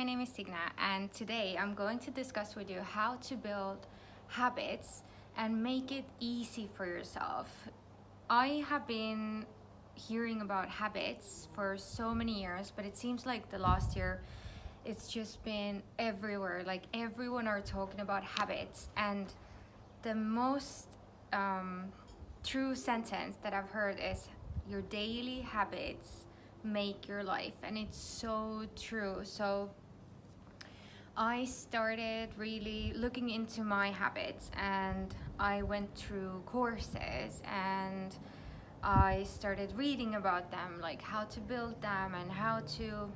my name is Signa, and today I'm going to discuss with you how to build habits and make it easy for yourself. I have been hearing about habits for so many years, but it seems like the last year it's just been everywhere. Like everyone are talking about habits, and the most true sentence that I've heard is your daily habits make your life, and it's so true. So I started really looking into my habits, and I went through courses, and I started reading about them, like how to build them and how to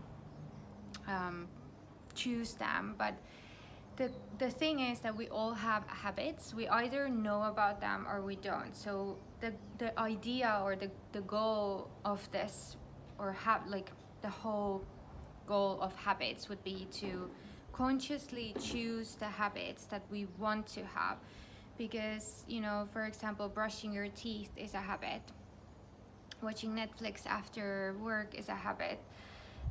choose them. But the thing is that we all have habits. We either know about them or we don't. So the idea or the goal of this, or have like the whole goal of habits would be to consciously choose the habits that we want to have. Because, you know, for example, brushing your teeth is a habit, watching Netflix after work is a habit,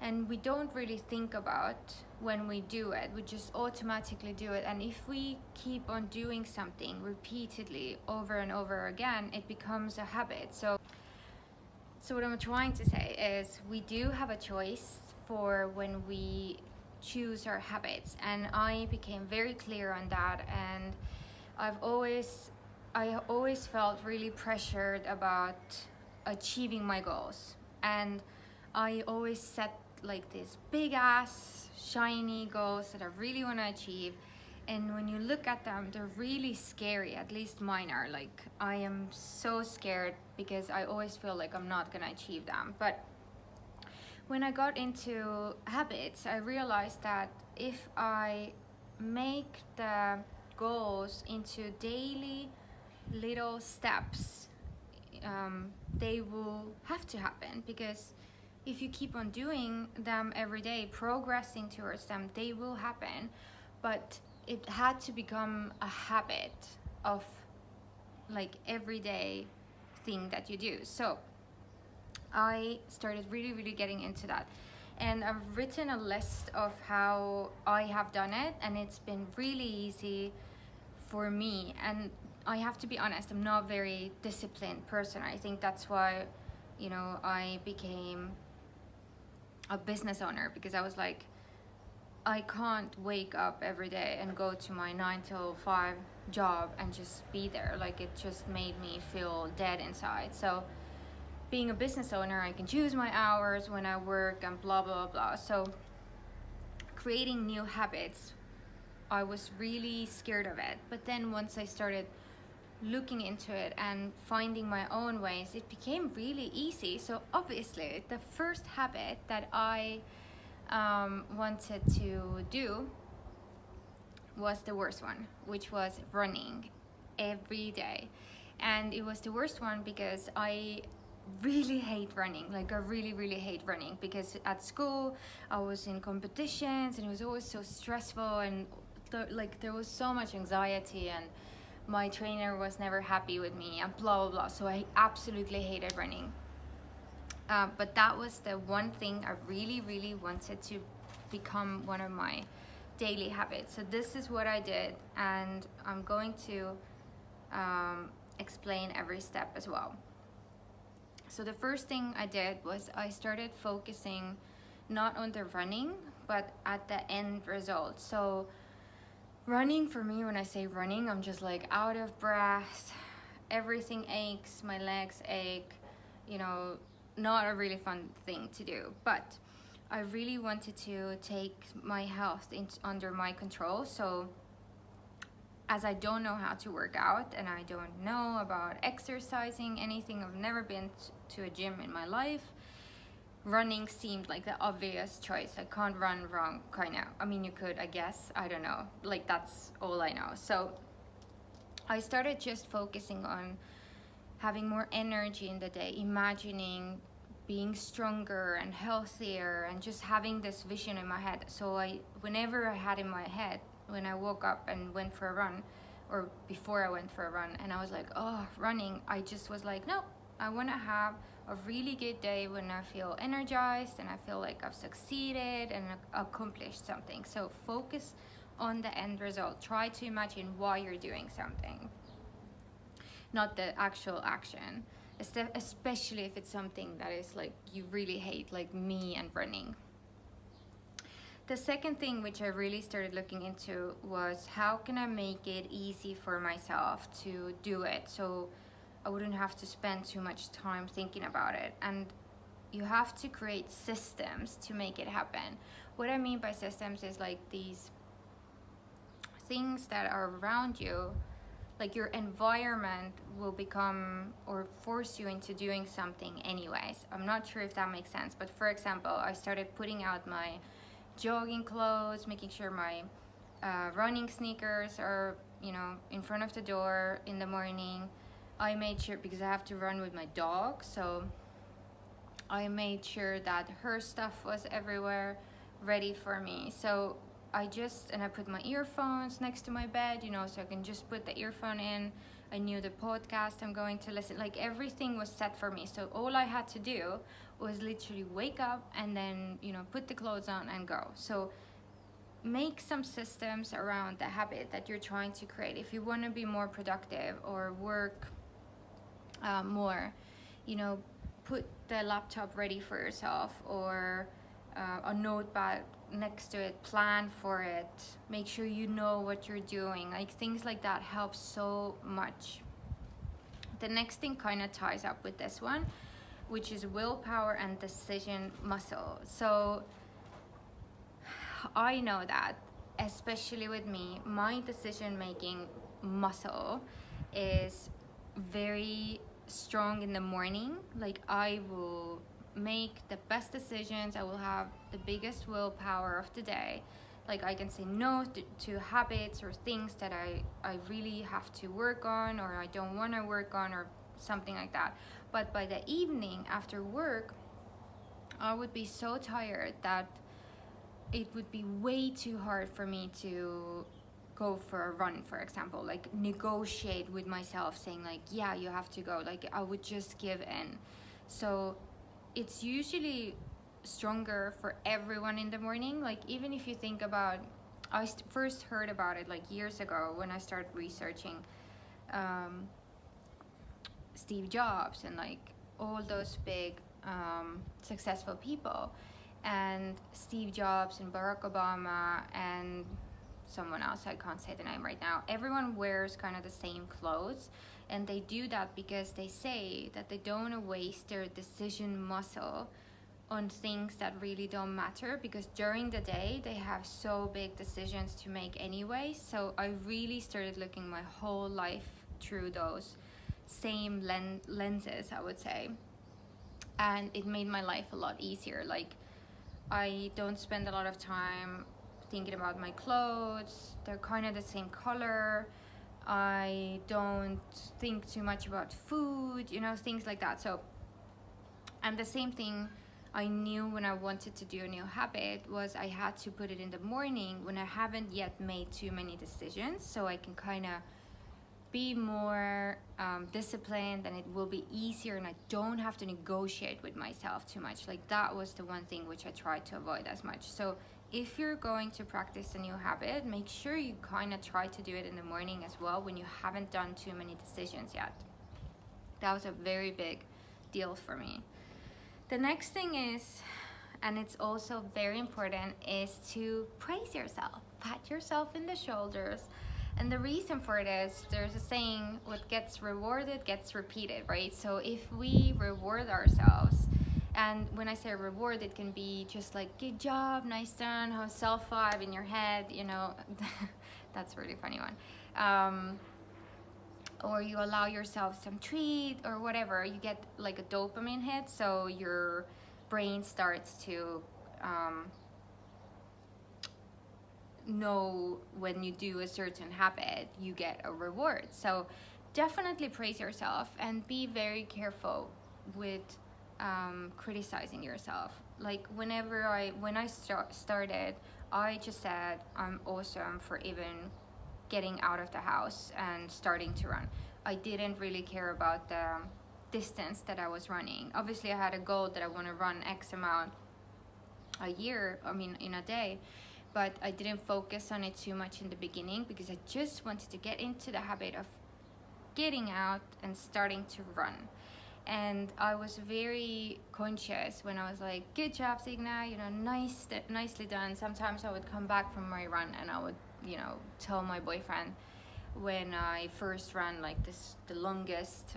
and we don't really think about when we do it. We just automatically do it, and if we keep on doing something repeatedly over and over again, it becomes a habit. So what I'm trying to say is we do have a choice for when we choose our habits, and I became very clear on that. And I always felt really pressured about achieving my goals, and I always set like these big ass shiny goals that I really want to achieve, and when you look at them, they're really scary. At least mine are. Like, I am so scared because I always feel like I'm not gonna achieve them. But when I got into habits, I realized that if I make the goals into daily little steps, they will have to happen. Because if you keep on doing them every day, progressing towards them, they will happen. But it had to become a habit of like everyday thing that you do. So I started really getting into that, and I've written a list of how I have done it, and it's been really easy for me. And I have to be honest, I'm not a very disciplined person. I think that's why, you know, I became a business owner, because I was like, I can't wake up every day and go to my 9 to 5 job and just be there. Like, it just made me feel dead inside. So being a business owner, I can choose my hours when I work and blah blah blah. So creating new habits, I was really scared of it. But then once I started looking into it and finding my own ways, it became really easy. So obviously the first habit that I wanted to do was the worst one, which was running every day. And it was the worst one because I really hate running. Like, I really hate running, because at school I was in competitions and it was always so stressful, and there was so much anxiety, and my trainer was never happy with me and blah blah blah. So I absolutely hated running. But that was the one thing I really wanted to become one of my daily habits. So this is what I did, and I'm going to explain every step as well. So the first thing I did was I started focusing not on the running, but at the end result. So running, for me, when I say running, I'm just like out of breath, everything aches, my legs ache, you know, not a really fun thing to do. But I really wanted to take my health under my control. So as I don't know how to work out, and I don't know about exercising anything, I've never been to a gym in my life, running seemed like the obvious choice. I can't run wrong, kind of. I mean, you could, I guess, I don't know. Like, that's all I know. So I started just focusing on having more energy in the day, imagining being stronger and healthier, and just having this vision in my head. So whenever I had in my head, when I woke up and went for a run, or before I went for a run, and I was like, oh, running, I just was like, no, I want to have a really good day when I feel energized and I feel like I've succeeded and accomplished something. So focus on the end result. Try to imagine why you're doing something, not the actual action, especially if it's something that is like you really hate, like me and running. The second thing which I really started looking into was how can I make it easy for myself to do it, so I wouldn't have to spend too much time thinking about it. And you have to create systems to make it happen. What I mean by systems is like these things that are around you, like your environment will become or force you into doing something anyways. I'm not sure if that makes sense, but for example, I started putting out my jogging clothes, making sure my running sneakers are, in front of the door in the morning. I made sure, because I have to run with my dog, so I made sure that her stuff was everywhere ready for me. So I put my earphones next to my bed, so I can just put the earphone in. I knew the podcast I'm going to listen, like everything was set for me. So all I had to do was literally wake up and then, put the clothes on and go. So make some systems around the habit that you're trying to create. If you want to be more productive or work more, put the laptop ready for yourself, or a notepad next to it, plan for it, make sure you know what you're doing. Like things like that help so much. The next thing kind of ties up with this one, which is willpower and decision muscle. So I know that, especially with me, my decision making muscle is very strong in the morning. Like I will make the best decisions, I will have the biggest willpower of the day. Like I can say no to habits or things that I really have to work on, or I don't want to work on, or something like that. But by the evening after work, I would be so tired that it would be way too hard for me to go for a run, for example, like negotiate with myself saying like, yeah, you have to go. Like I would just give in. So it's usually stronger for everyone in the morning. Like even if you think about, I first heard about it like years ago when I started researching Steve Jobs and like all those big successful people, and Steve Jobs and Barack Obama and someone else, I can't say the name right now. Everyone wears kind of the same clothes, and they do that because they say that they don't want to waste their decision muscle on things that really don't matter, because during the day they have so big decisions to make anyway. So I really started looking my whole life through those same lenses, I would say, and it made my life a lot easier. Like I don't spend a lot of time thinking about my clothes, they're kind of the same color. I don't think too much about food, things like that. So, and the same thing I knew when I wanted to do a new habit was I had to put it in the morning when I haven't yet made too many decisions, so I can kind of be more disciplined, and it will be easier, and I don't have to negotiate with myself too much. Like that was the one thing which I tried to avoid as much. So if you're going to practice a new habit, make sure you kind of try to do it in the morning as well when you haven't done too many decisions yet. That was a very big deal for me. The next thing is, and it's also very important, is to praise yourself, pat yourself in the shoulders. And the reason for it is, there's a saying, what gets rewarded gets repeated, right? So if we reward ourselves, and when I say reward, it can be just like, good job, nice done, have self-five in your head, that's a really funny one. Or you allow yourself some treat or whatever, you get like a dopamine hit, so your brain starts to know when you do a certain habit, you get a reward. So definitely praise yourself and be very careful with criticizing yourself. Like when I started, I just said I'm awesome for even getting out of the house and starting to run. I didn't really care about the distance that I was running. Obviously, I had a goal that I want to run X amount a year, I mean, in a day, but I didn't focus on it too much in the beginning because I just wanted to get into the habit of getting out and starting to run. And I was very conscious when I was like, good job, Signa, you know, nicely done. Sometimes I would come back from my run and I would, you know, tell my boyfriend when I first ran like the longest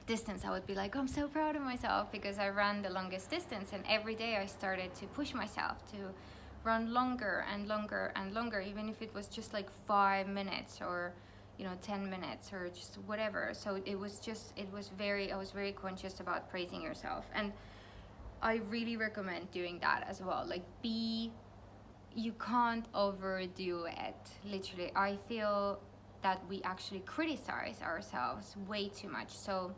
distance, I would be like, I'm so proud of myself because I ran the longest distance, and every day I started to push myself to run longer and longer and longer, even if it was just like 5 minutes or, you know, 10 minutes or just whatever. So I was very conscious about praising yourself, and I really recommend doing that as well. Like, you can't overdo it. Literally, I feel that we actually criticize ourselves way too much. So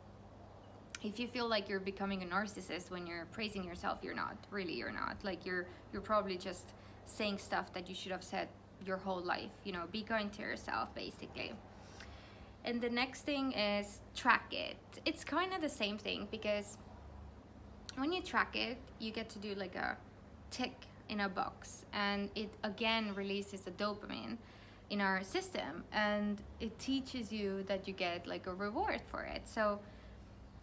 if you feel like you're becoming a narcissist when you're praising yourself, you're not. Really, you're not. Like, you're probably just saying stuff that you should have said your whole life. You know, be kind to yourself, basically. And the next thing is track it. It's kind of the same thing, because when you track it, you get to do like a tick in a box, and it again releases a dopamine in our system, and it teaches you that you get like a reward for it. So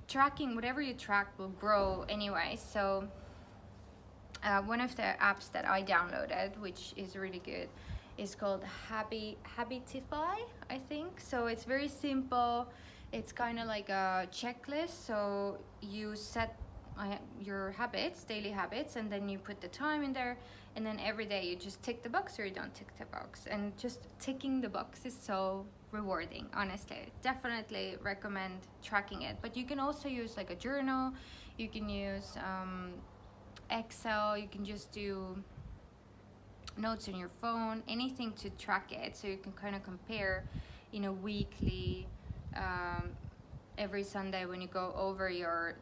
tracking, whatever you track will grow anyway. So one of the apps that I downloaded, which is really good, is called Habitify, I think. So it's very simple. It's kind of like a checklist. So you set your habits, daily habits, and then you put the time in there, and then every day you just tick the box or you don't tick the box. And just ticking the box is so rewarding, honestly. Definitely recommend tracking it. But you can also use like a journal, you can use Excel, you can just do notes on your phone, anything to track it, so you can kind of compare, you know, weekly, every Sunday when you go over your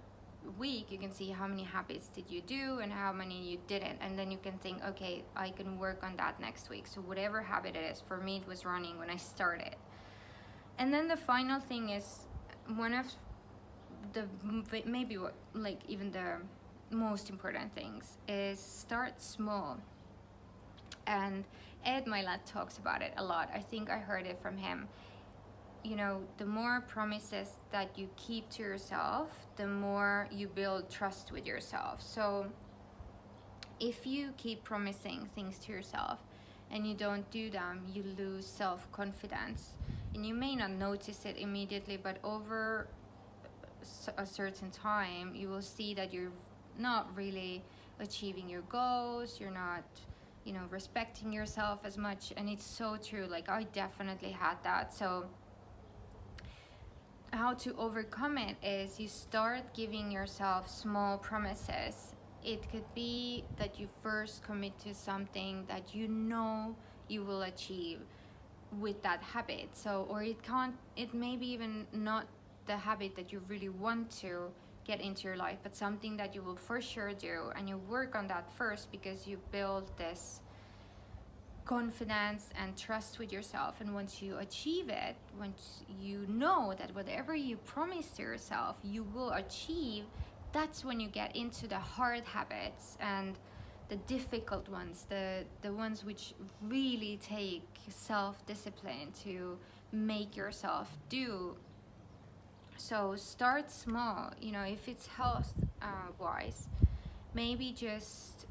week, you can see how many habits did you do and how many you didn't, and then you can think, okay, I can work on that next week. So whatever habit it is, for me it was running when I started. And then the final thing is one of the maybe what, like, even the most important things is start small. And Ed Milet talks about it a lot. I think I heard it from him. You know, the more promises that you keep to yourself, the more you build trust with yourself. So if you keep promising things to yourself and you don't do them, you lose self-confidence. And you may not notice it immediately, but over a certain time, you will see that you're not really achieving your goals, you're not, you know, respecting yourself as much. And it's so true. Like, I definitely had that. So how to overcome it is you start giving yourself small promises. It could be that you first commit to something that you know you will achieve with that habit. So, or it may be even not the habit that you really want to get into your life, but something that you will for sure do, and you work on that first because you build this confidence and trust with yourself. And once you achieve it, once you know that whatever you promise to yourself you will achieve, that's when you get into the hard habits and the difficult ones, the ones which really take self-discipline to make yourself do. So start small. You know, if it's health wise, maybe just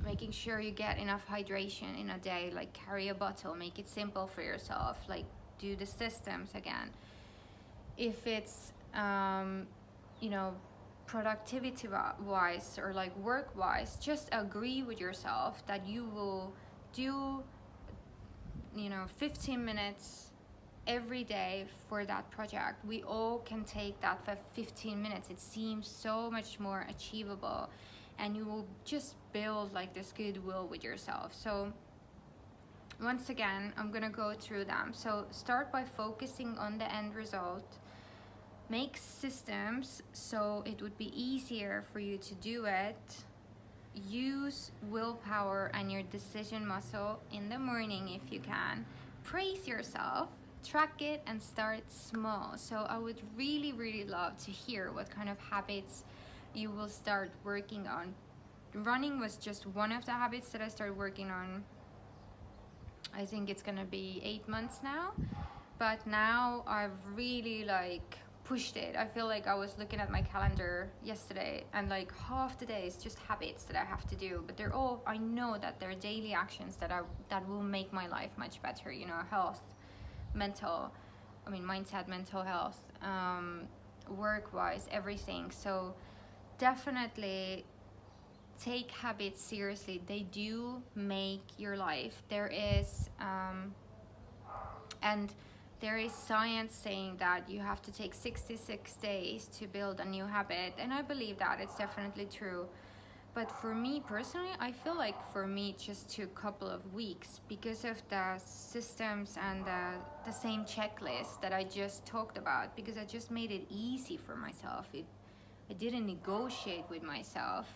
making sure you get enough hydration in a day, like carry a bottle, make it simple for yourself, like do the systems again. If it's you know, productivity wise or like work wise, just agree with yourself that you will do, you know, 15 minutes every day for that project. We all can take that for 15 minutes. It seems so much more achievable, and you will just build like this goodwill with yourself. So once again, I'm gonna go through them. So start by focusing on the end result. Make systems so it would be easier for you to do it. Use willpower and your decision muscle in the morning if you can. Praise yourself. track it and start small. So I would really, really love to hear what kind of habits you will start working on. Running was just one of the habits that I started working on. I think it's gonna be 8 months now, but now I've really like pushed it. I feel like I was looking at my calendar yesterday and like half the day is just habits that I have to do, but they're all, I know that they're daily actions that will make my life much better, you know, health, mental, mindset, mental health, work wise, everything. So definitely take habits seriously. They do make your life. And there is science saying that you have to take 66 days to build a new habit, and I believe that it's definitely true. But for me personally, I feel like for me it just took a couple of weeks because of the systems and the same checklist that I just talked about, because I just made it easy for myself. I didn't negotiate with myself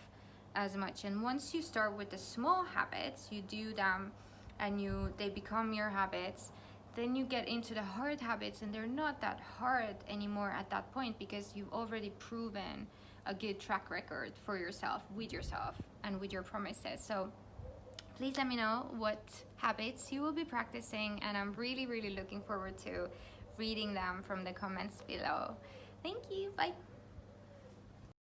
as much. And once you start with the small habits, you do them and they become your habits, then you get into the hard habits, and they're not that hard anymore at that point because you've already proven a good track record for yourself, and with your promises. So please let me know what habits you will be practicing, and I'm really, really looking forward to reading them from the comments below. Thank you. Bye.